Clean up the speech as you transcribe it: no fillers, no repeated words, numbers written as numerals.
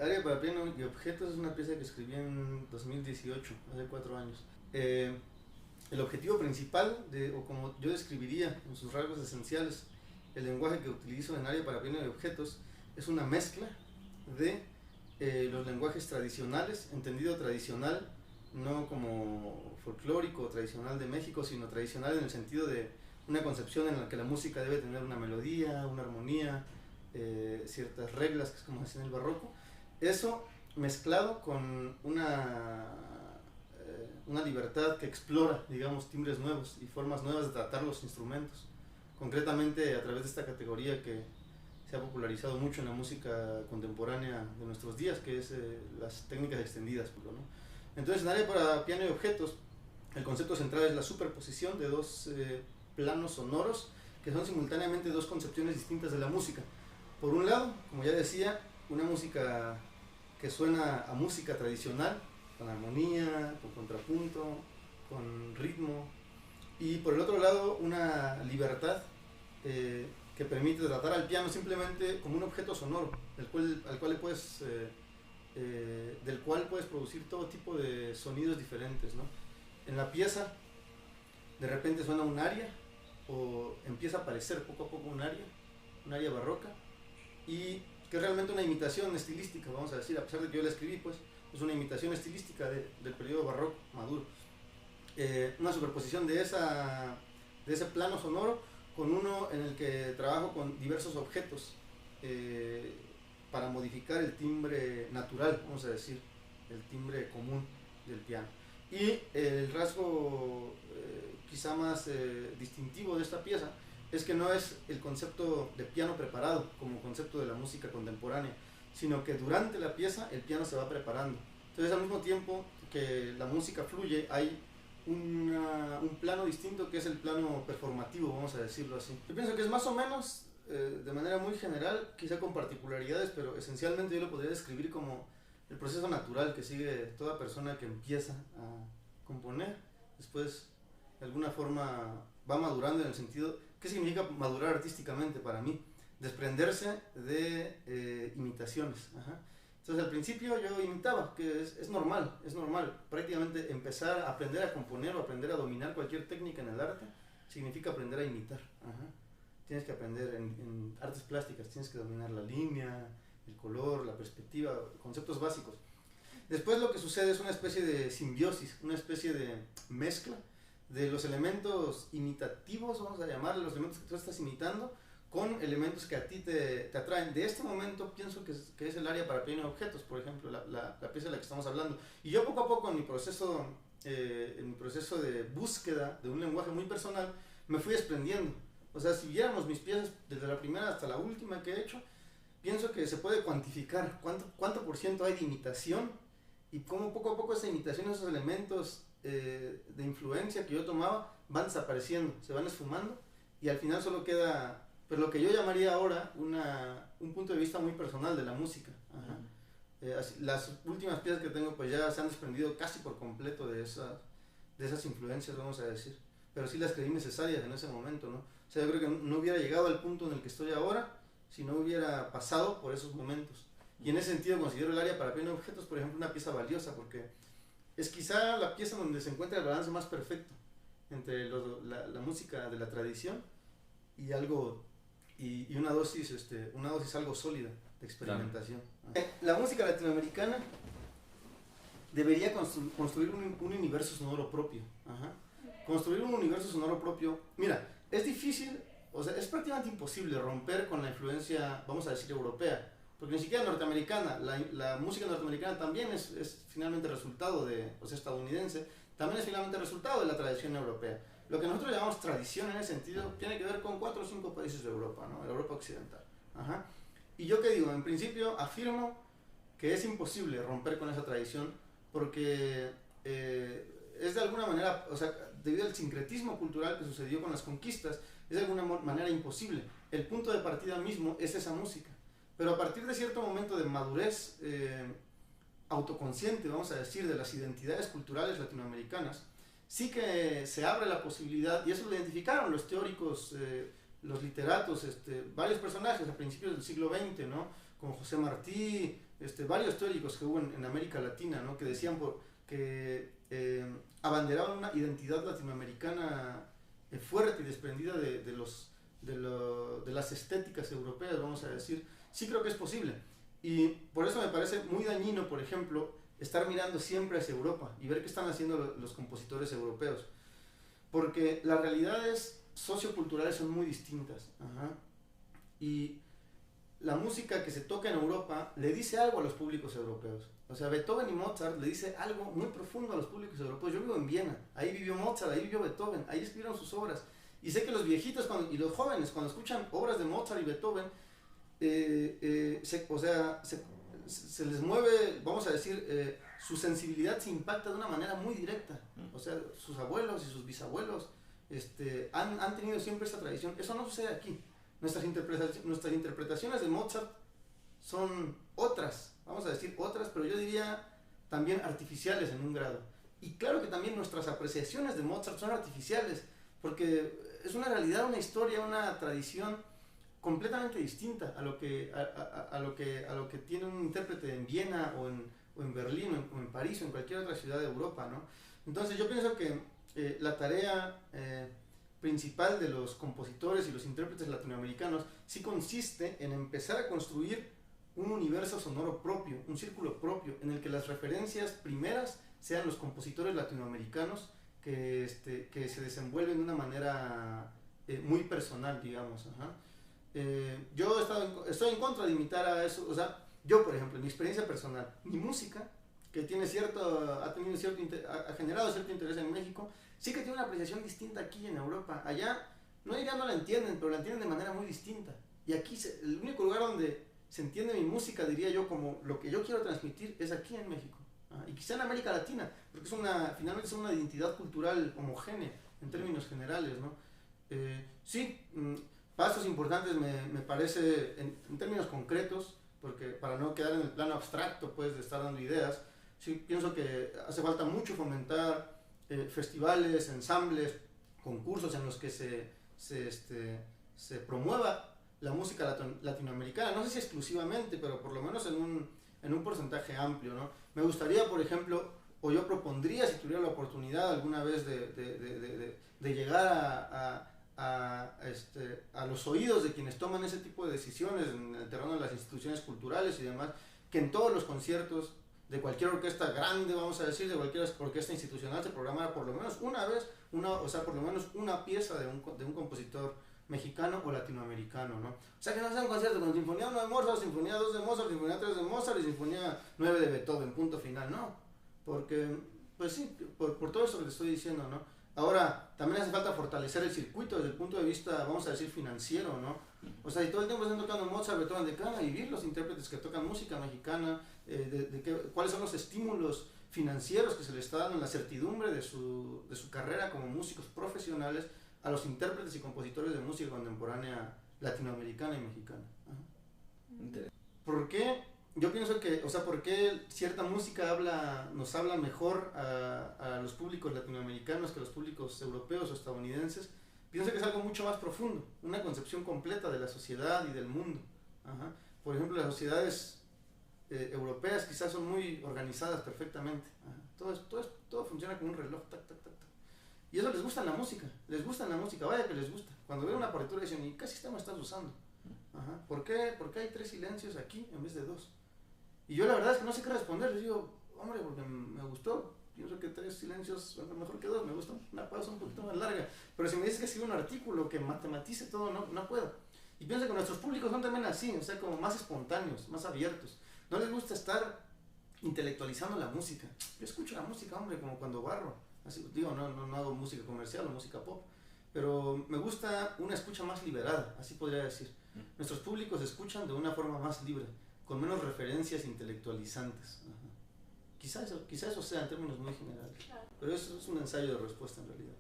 Área para piano y objetos es una pieza que escribí en 2018, hace 4 años. Eh, el objetivo principal, o como yo describiría en sus rasgos esenciales, el lenguaje que utilizo en Área para piano y objetos es una mezcla de los lenguajes tradicionales, entendido tradicional, no como folclórico o tradicional de México, sino tradicional en el sentido de una concepción en la que la música debe tener una melodía, una armonía, ciertas reglas, que es como decía en el barroco. Eso mezclado con una libertad que explora, digamos, timbres nuevos y formas nuevas de tratar los instrumentos, concretamente a través de esta categoría que se ha popularizado mucho en la música contemporánea de nuestros días, que es las técnicas extendidas, ¿no? Entonces, en Área para piano y objetos, el concepto central es la superposición de dos planos sonoros que son simultáneamente dos concepciones distintas de la música. Por un lado, como ya decía, una música que suena a música tradicional, con armonía, con contrapunto, con ritmo, y por el otro lado, una libertad que permite tratar al piano simplemente como un objeto sonoro, del cual puedes producir todo tipo de sonidos diferentes, ¿no? En la pieza, de repente suena un aria, o empieza a aparecer poco a poco un aria barroca, y que es realmente una imitación estilística, vamos a decir, a pesar de que yo la escribí, pues es una imitación estilística del periodo barroco maduro. Una superposición de ese plano sonoro con uno en el que trabajo con diversos objetos para modificar el timbre natural, vamos a decir, el timbre común del piano. Y el rasgo quizá más distintivo de esta pieza es que no es el concepto de piano preparado como concepto de la música contemporánea, sino que durante la pieza el piano se va preparando. Entonces, al mismo tiempo que la música fluye, hay un plano distinto que es el plano performativo, vamos a decirlo así. Yo pienso que es más o menos, de manera muy general, quizá con particularidades, pero esencialmente yo lo podría describir como el proceso natural que sigue toda persona que empieza a componer. Después, de alguna forma, va madurando en el sentido, ¿qué significa madurar artísticamente para mí? Desprenderse de imitaciones. Ajá. Entonces al principio yo imitaba, que es normal, prácticamente empezar a aprender a componer o aprender a dominar cualquier técnica en el arte significa aprender a imitar. Ajá. Tienes que aprender en artes plásticas, tienes que dominar la línea, el color, la perspectiva, conceptos básicos. Después lo que sucede es una especie de simbiosis, una especie de mezcla de los elementos imitativos, vamos a llamarle, los elementos que tú estás imitando, con elementos que a ti te atraen. De este momento pienso que es el área para piano y objetos, por ejemplo, la pieza de la que estamos hablando. Y yo poco a poco en mi proceso de búsqueda de un lenguaje muy personal, me fui desprendiendo. O sea, si viéramos mis piezas desde la primera hasta la última que he hecho, pienso que se puede cuantificar cuánto por ciento hay de imitación y cómo poco a poco esa imitación, esos elementos de influencia que yo tomaba, van desapareciendo, se van esfumando y al final solo queda, pues, lo que yo llamaría ahora un punto de vista muy personal de la música. Ajá. Las últimas piezas que tengo pues ya se han desprendido casi por completo de esas influencias, vamos a decir, pero sí las creí necesarias en ese momento, ¿no? O sea, yo creo que no hubiera llegado al punto en el que estoy ahora si no hubiera pasado por esos momentos. Y en ese sentido considero el área para piano y objetos, por ejemplo, una pieza valiosa, porque es quizá la pieza donde se encuentra el balance más perfecto entre la música de la tradición y una dosis algo sólida de experimentación. Claro. La música latinoamericana debería construir un universo sonoro propio. Ajá. Construir un universo sonoro propio, mira, es difícil, o sea, es prácticamente imposible romper con la influencia, vamos a decir, europea, porque ni siquiera norteamericana, la música norteamericana también es finalmente resultado estadounidense, también es finalmente resultado de la tradición europea. Lo que nosotros llamamos tradición en ese sentido tiene que ver con 4 o 5 países de Europa, ¿no? La Europa occidental. Ajá. Y yo qué digo, en principio afirmo que es imposible romper con esa tradición porque es de alguna manera, o sea, debido al sincretismo cultural que sucedió con las conquistas, es de alguna manera imposible. El punto de partida mismo es esa música. Pero a partir de cierto momento de madurez autoconsciente, vamos a decir, de las identidades culturales latinoamericanas, sí que se abre la posibilidad, y eso lo identificaron los teóricos, los literatos, varios personajes a principios del siglo XX, ¿no? Como José Martí, varios teóricos que hubo en América Latina, ¿no? Que decían que abanderaban una identidad latinoamericana fuerte y desprendida de las estéticas europeas, vamos a decir. Sí creo que es posible. Y por eso me parece muy dañino, por ejemplo, estar mirando siempre hacia Europa y ver qué están haciendo los compositores europeos. Porque las realidades socioculturales son muy distintas. Ajá. Y la música que se toca en Europa le dice algo a los públicos europeos. O sea, Beethoven y Mozart le dice algo muy profundo a los públicos europeos. Yo vivo en Viena, ahí vivió Mozart, ahí vivió Beethoven, ahí escribieron sus obras. Y sé que los viejitos y los jóvenes, cuando escuchan obras de Mozart y Beethoven, se les mueve, vamos a decir, su sensibilidad se impacta de una manera muy directa. O sea, sus abuelos y sus bisabuelos han tenido siempre esta tradición. Eso no sucede aquí. Nuestras interpretaciones de Mozart son otras, vamos a decir otras, pero yo diría también artificiales en un grado. Y claro que también nuestras apreciaciones de Mozart son artificiales, porque es una realidad, una historia, una tradición completamente distinta a lo que tiene un intérprete en Viena o en Berlín o en París o en cualquier otra ciudad de Europa, ¿no? Entonces yo pienso que la tarea principal de los compositores y los intérpretes latinoamericanos sí consiste en empezar a construir un universo sonoro propio, un círculo propio, en el que las referencias primeras sean los compositores latinoamericanos que se desenvuelven de una manera muy personal, digamos. Ajá. Yo estoy en contra de imitar a eso. O sea, yo, por ejemplo, en mi experiencia personal, mi música, que ha generado cierto interés en México, sí que tiene una apreciación distinta aquí en Europa. Allá, no diría no la entienden, pero la entienden de manera muy distinta. Y aquí, el único lugar donde se entiende mi música, diría yo, como lo que yo quiero transmitir, es aquí en México. Y quizá en América Latina, porque finalmente es una identidad cultural homogénea, en términos generales, ¿no? Sí, pasos importantes me parece, en términos concretos, porque para no quedar en el plano abstracto, pues, de estar dando ideas, sí pienso que hace falta mucho fomentar festivales, ensambles, concursos en los que se promueva la música latinoamericana, no sé si exclusivamente, pero por lo menos en un porcentaje amplio, ¿no? Me gustaría, por ejemplo, o yo propondría, si tuviera la oportunidad alguna vez de llegar a los oídos de quienes toman ese tipo de decisiones en el terreno de las instituciones culturales y demás, que en todos los conciertos de cualquier orquesta grande, vamos a decir, de cualquier orquesta institucional, se programara por lo menos una vez, por lo menos una pieza de un compositor mexicano o latinoamericano, ¿no? O sea, que no sea un concierto con Sinfonía 1 de Mozart, Sinfonía 2 de Mozart, Sinfonía 3 de Mozart y Sinfonía 9 de Beethoven, punto final, no. Porque, pues sí, por todo eso que te estoy diciendo, ¿no? Ahora, también hace falta fortalecer el circuito desde el punto de vista, vamos a decir, financiero, ¿no? O sea, si todo el tiempo están tocando Mozart, Beethoven, ¿de qué van a vivir los intérpretes que tocan música mexicana? ¿Cuáles son los estímulos financieros que se les está dando en la certidumbre de su carrera como músicos profesionales a los intérpretes y compositores de música contemporánea latinoamericana y mexicana? Ajá. ¿Por qué? Yo pienso que, o sea, ¿por qué cierta música nos habla mejor a los públicos latinoamericanos que a los públicos europeos o estadounidenses? Pienso que es algo mucho más profundo, una concepción completa de la sociedad y del mundo. Ajá. Por ejemplo, las sociedades europeas quizás son muy organizadas perfectamente. Ajá. Todo funciona como un reloj, tac, tac, tac, tac. Y eso les gusta en la música, vaya que les gusta. Cuando ven una partitura dicen, ¿y qué sistema estás usando? Ajá. ¿Por qué hay 3 silencios aquí en vez de 2? Y yo la verdad es que no sé qué responder, les digo, hombre, porque me gustó, pienso que 3 silencios son mejor que 2, me gusta una pausa un poquito más larga, pero si me dices que escriba un artículo que matematice todo, no puedo. Y pienso que nuestros públicos son también así, o sea, como más espontáneos, más abiertos. No les gusta estar intelectualizando la música. Yo escucho la música, hombre, como cuando barro. Así, digo, no hago música comercial o música pop, pero me gusta una escucha más liberada, así podría decir. Nuestros públicos escuchan de una forma más libre, con menos referencias intelectualizantes. Ajá. Quizá eso sea en términos muy generales, claro. Pero eso es un ensayo de respuesta en realidad.